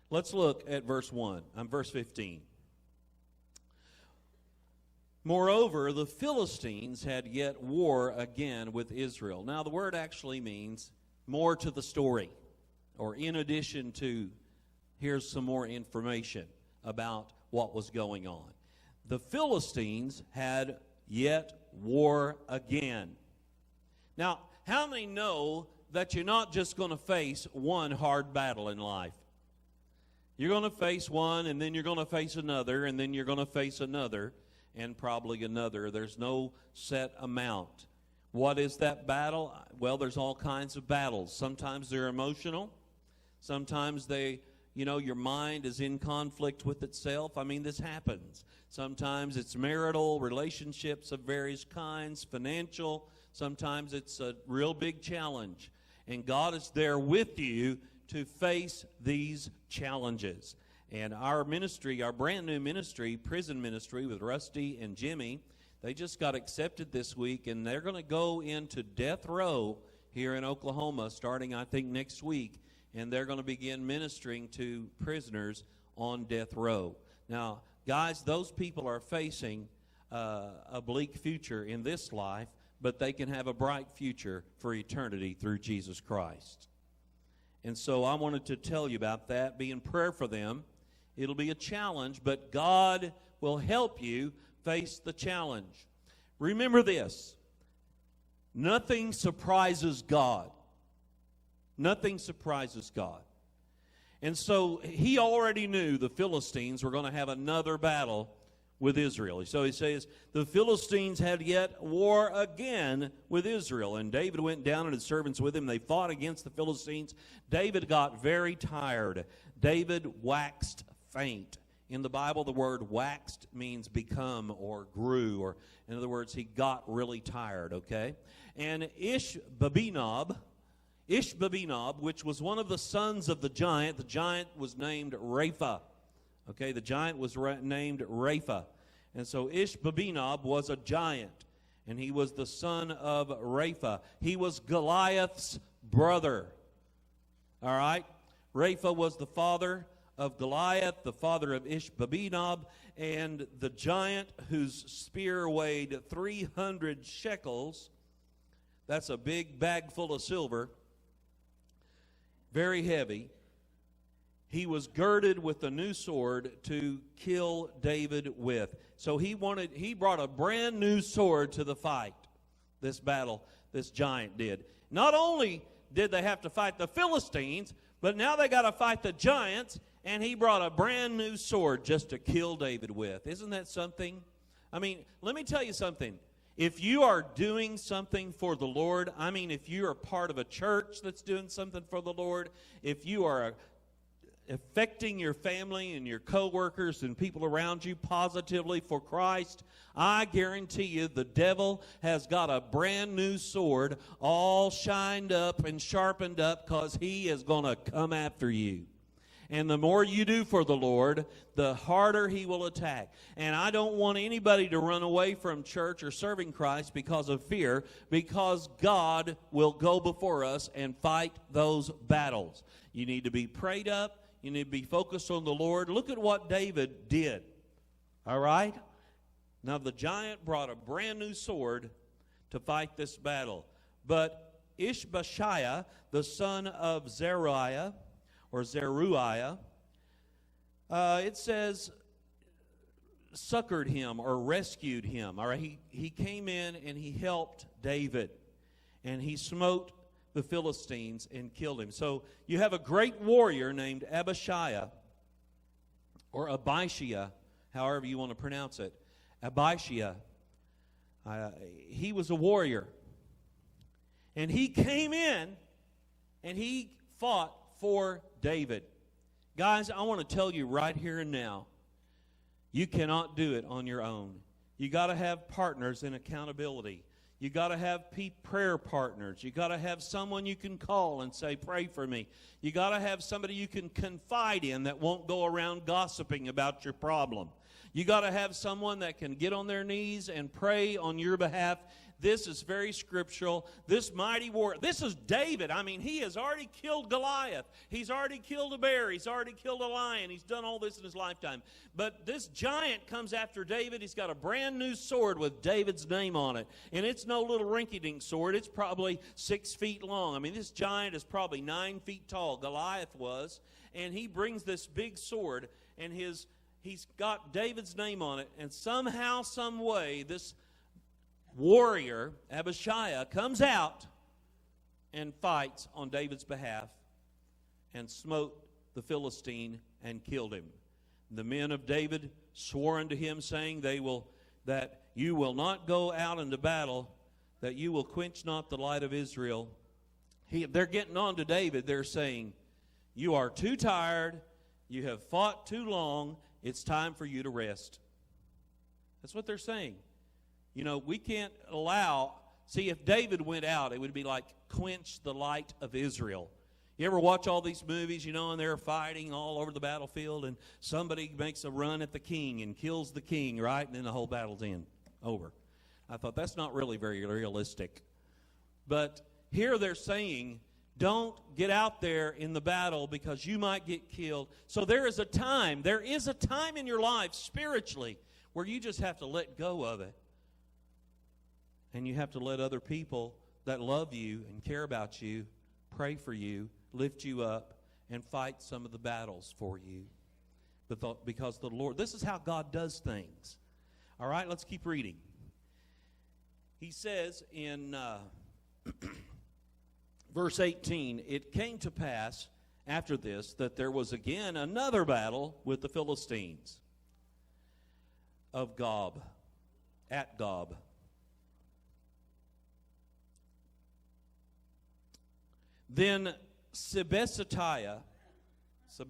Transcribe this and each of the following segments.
Let's look at verse 15. Moreover, the Philistines had yet war again with Israel. Now, the word actually means more to the story, or in addition to, here's some more information about what was going on. The Philistines had yet war again. Now, how many know that you're not just going to face one hard battle in life? You're going to face one, and then you're going to face another, and then you're going to face another, and probably another. There's no set amount. What is that battle? Well, there's all kinds of battles. Sometimes they're emotional. Sometimes your mind is in conflict with itself. I mean, this happens. Sometimes it's marital, relationships of various kinds, financial. Sometimes it's a real big challenge. And God is there with you to face these challenges. And our ministry, our brand new ministry, prison ministry with Rusty and Jimmy, they just got accepted this week, and they're going to go into death row here in Oklahoma starting, I think, next week. And they're going to begin ministering to prisoners on death row. Now, guys, those people are facing a bleak future in this life, but they can have a bright future for eternity through Jesus Christ. And so I wanted to tell you about that, be in prayer for them. It'll be a challenge, but God will help you face the challenge. Remember this: nothing surprises God. Nothing surprises God. And so he already knew the Philistines were going to have another battle with Israel. So he says, the Philistines had yet war again with Israel. And David went down and his servants with him. They fought against the Philistines. David got very tired. David waxed faint. In the Bible, the word waxed means become or grew, or in other words, he got really tired, okay? And Ishbabenob, which was one of the sons of the giant was named Rapha. Okay, the giant was named Rapha. And so Ishbabenob was a giant, and he was the son of Rapha. He was Goliath's brother. All right? Rapha was the father of Goliath, the father of Ishbabenob, and the giant whose spear weighed 300 shekels. That's a big bag full of silver. Very heavy. He was girded with a new sword to kill David with. So he brought a brand new sword to the fight, this battle, this giant did. Not only did they have to fight the Philistines, but now they got to fight the giants, and he brought a brand new sword just to kill David with. Isn't that something? I mean, let me tell you something. If you are doing something for the Lord, I mean, if you are part of a church that's doing something for the Lord, if you are affecting your family and your coworkers and people around you positively for Christ, I guarantee you the devil has got a brand new sword all shined up and sharpened up, because he is going to come after you. And the more you do for the Lord, the harder he will attack. And I don't want anybody to run away from church or serving Christ because of fear, because God will go before us and fight those battles. You need to be prayed up. You need to be focused on the Lord. Look at what David did. All right? Now, the giant brought a brand new sword to fight this battle. But Ishbashiah, the son of Zeruiah, it says, succored him or rescued him. All right, he came in and he helped David, and he smote the Philistines and killed him. So you have a great warrior named Abishai, or Abishai, however you want to pronounce it. Abishai. He was a warrior, and he came in and he fought for David. Guys, I want to tell you right here and now, you cannot do it on your own. You got to have partners in accountability. You got to have prayer partners. You got to have someone you can call and say, pray for me. You got to have somebody you can confide in that won't go around gossiping about your problem. You got to have someone that can get on their knees and pray on your behalf. This is very scriptural. This mighty war. This is David. I mean, he has already killed Goliath. He's already killed a bear. He's already killed a lion. He's done all this in his lifetime. But this giant comes after David. He's got a brand new sword with David's name on it. And it's no little rinky-dink sword. It's probably 6 feet long. I mean, this giant is probably 9 feet tall. Goliath was. And he brings this big sword, and he's got David's name on it. And somehow, some way, this warrior, Abishai, comes out and fights on David's behalf and smote the Philistine and killed him. The men of David swore unto him, saying, that you will not go out into battle, that you will quench not the light of Israel. They're getting on to David. They're saying, you are too tired. You have fought too long. It's time for you to rest. That's what they're saying. You know, we can't allow... See, if David went out, it would be like quench the light of Israel. You ever watch all these movies, you know, and they're fighting all over the battlefield, and somebody makes a run at the king and kills the king, right? And then the whole battle's over. I thought, that's not really very realistic. But here they're saying, don't get out there in the battle because you might get killed. So there is a time in your life spiritually where you just have to let go of it. And you have to let other people that love you and care about you pray for you, lift you up, and fight some of the battles for you. Because the Lord, this is how God does things. All right, let's keep reading. He says in verse 18, it came to pass after this that there was again another battle with the Philistines of Gob, at Gob. Then Sibesakiah, the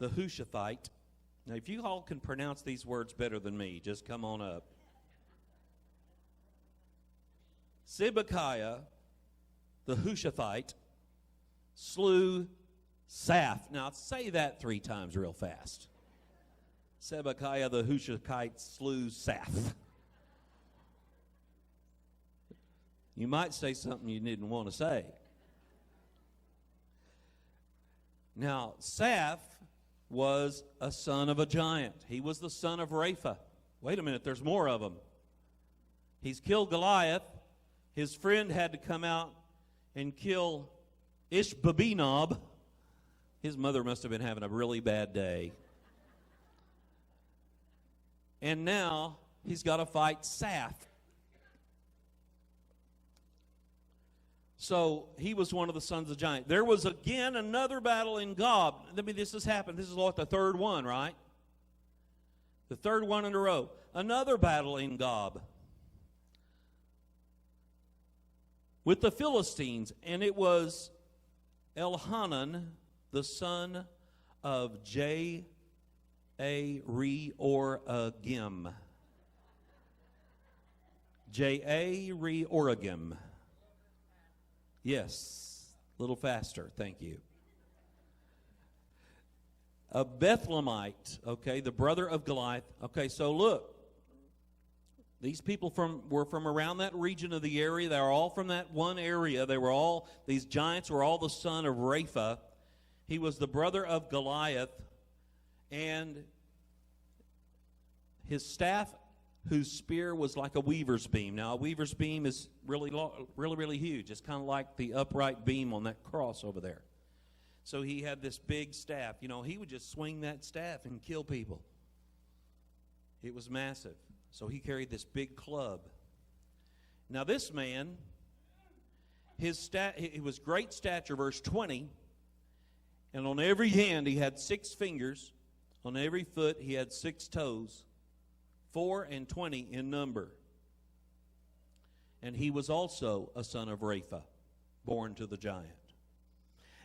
Hushathite. Now, if you all can pronounce these words better than me, just come on up. Sibekiah, the Hushathite, slew Saph. Now, say that 3 times real fast. Sibekiah, the Hushathite, slew Saph. You might say something you didn't want to say. Now, Saph was a son of a giant. He was the son of Rapha. Wait a minute, there's more of them. He's killed Goliath. His friend had to come out and kill Ishbabenob. His mother must have been having a really bad day. And now he's got to fight Saph. So he was one of the sons of the giant. There was again another battle in Gob. I mean, this has happened. This is like the third one, right? The third one in a row. Another battle in Gob with the Philistines. And it was Elhanan, the son of J-A-Re-Oragim. J-A-Re-Oragim. Yes, a little faster, thank you. A Bethlehemite, okay, the brother of Goliath. Okay, so look, these people were from around that region of the area. They were all from that one area. These giants were all the son of Rapha. He was the brother of Goliath, and his staff, whose spear was like a weaver's beam. Now, a weaver's beam is really huge. It's kind of like the upright beam on that cross over there. So he had this big staff. You know, he would just swing that staff and kill people. It was massive. So he carried this big club. Now, this man, he was great stature, verse 20, and on every hand he had 6 fingers. On every foot he had 6 toes. 4 and 20 in number. And he was also a son of Rapha, born to the giant.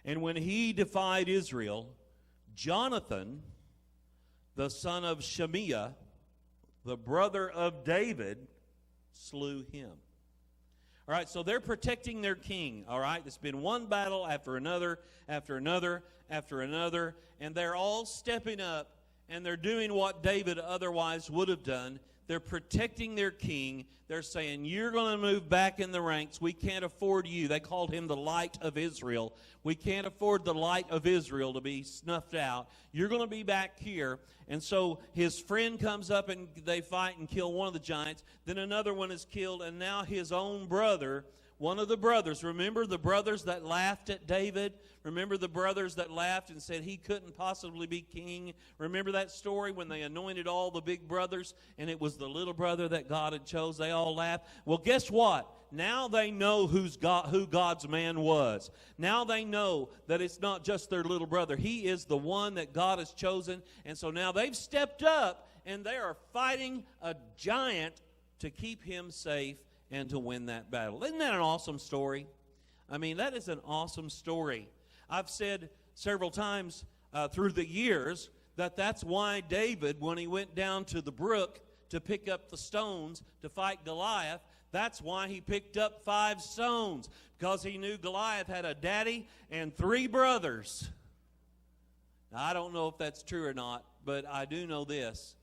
And when he defied Israel, Jonathan, the son of Shemiah, the brother of David, slew him. All right, so they're protecting their king, all right? It's been one battle after another, after another, after another, and they're all stepping up. And they're doing what David otherwise would have done. They're protecting their king. They're saying, you're going to move back in the ranks. We can't afford you. They called him the light of Israel. We can't afford the light of Israel to be snuffed out. You're going to be back here. And so his friend comes up and they fight and kill one of the giants. Then another one is killed, and now his own brother, one of the brothers, remember the brothers that laughed at David? Remember the brothers that laughed and said he couldn't possibly be king? Remember that story when they anointed all the big brothers and it was the little brother that God had chose? They all laughed. Well, guess what? Now they know who God's man was. Now they know that it's not just their little brother. He is the one that God has chosen. And so now they've stepped up and they are fighting a giant to keep him safe and to win that battle. Isn't that an awesome story? I mean, that is an awesome story. I've said several times through the years that that's why David, when he went down to the brook to pick up the stones to fight Goliath, that's why he picked up 5 stones, because he knew Goliath had a daddy and 3 brothers. Now, I don't know if that's true or not, but I do know this.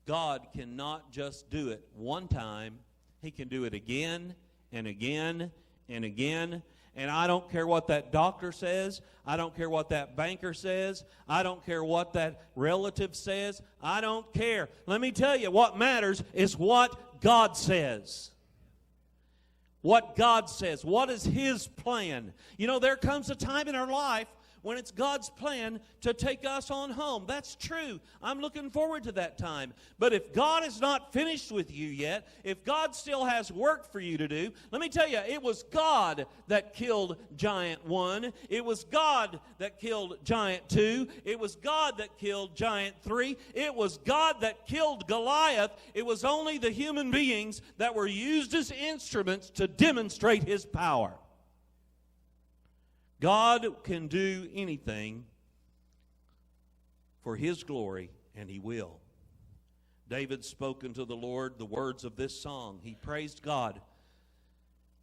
God cannot just do it one time. He can do it again and again and again. And I don't care what that doctor says. I don't care what that banker says. I don't care what that relative says. I don't care. Let me tell you, what matters is what God says. What God says. What is His plan? You know, there comes a time in our life when it's God's plan to take us on home. That's true. I'm looking forward to that time. But if God is not finished with you yet, if God still has work for you to do, let me tell you, it was God that killed giant 1. It was God that killed giant 2. It was God that killed giant 3. It was God that killed Goliath. It was only the human beings that were used as instruments to demonstrate His power. God can do anything for His glory, and He will. David spoke unto the Lord the words of this song. He praised God.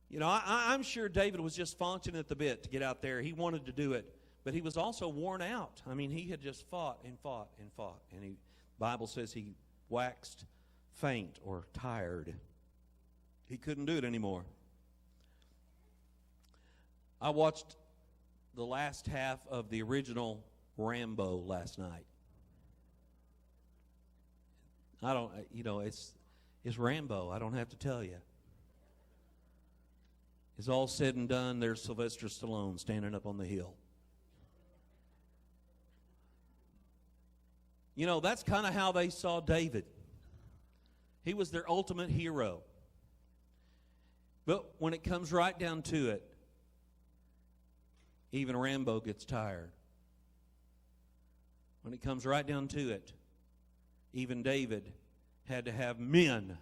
You know, I'm sure David was just fawning at the bit to get out there. He wanted to do it, but he was also worn out. I mean, he had just fought and fought and fought, and the Bible says he waxed faint or tired. He couldn't do it anymore. I watched the last half of the original Rambo last night. It's Rambo. I don't have to tell you. It's all said and done. There's Sylvester Stallone standing up on the hill. You know, that's kind of how they saw David. He was their ultimate hero. But when it comes right down to it, even Rambo gets tired. When it comes right down to it, even David had to have men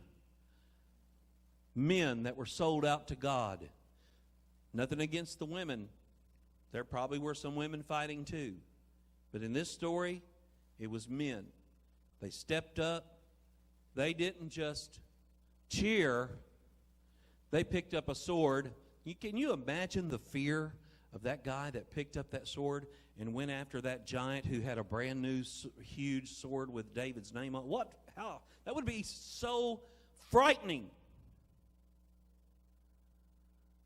that were sold out to God. Nothing against the women. There probably were some women fighting too. But in this story, it was men. They stepped up. They didn't just cheer. They picked up a sword. Can you imagine the fear of that guy that picked up that sword and went after that giant who had a brand new huge sword with David's name on it? How? That would be so frightening.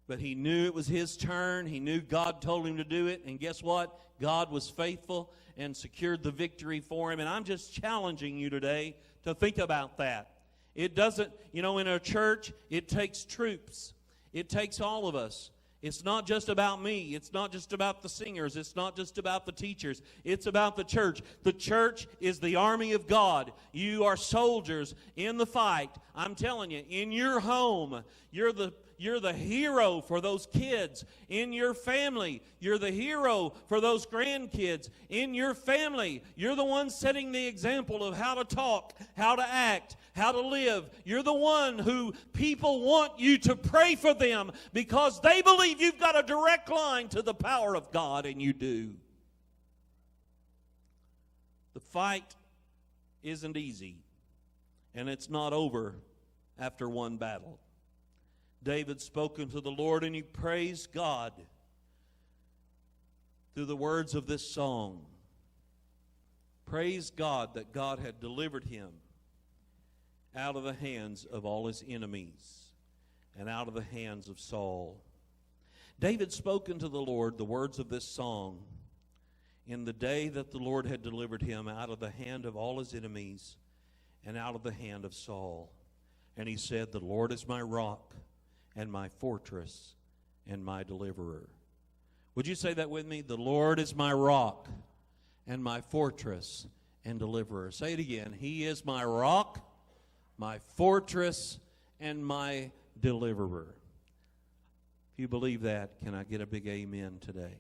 But he knew it was his turn. He knew God told him to do it. And guess what? God was faithful and secured the victory for him. And I'm just challenging you today to think about that. It doesn't, in a church, it takes troops. It takes all of us. It's not just about me. It's not just about the singers. It's not just about the teachers. It's about the church. The church is the army of God. You are soldiers in the fight. I'm telling you, in your home, you're the hero for those kids. In your family, you're the hero for those grandkids. In your family, you're the one setting the example of how to talk, how to act, how to live. You're the one who people want you to pray for them because they believe you've got a direct line to the power of God, and you do. The fight isn't easy, and it's not over after one battle. David spoke unto the Lord, and he praised God through the words of this song. Praise God that God had delivered him out of the hands of all his enemies and out of the hands of Saul. David spoke unto the Lord the words of this song in the day that the Lord had delivered him out of the hand of all his enemies and out of the hand of Saul. And he said, the Lord is my rock and my fortress and my deliverer. Would you say that with me? The Lord is my rock and my fortress and deliverer. Say it again. He is my rock, my fortress, and my deliverer. If you believe that, can I get a big amen today?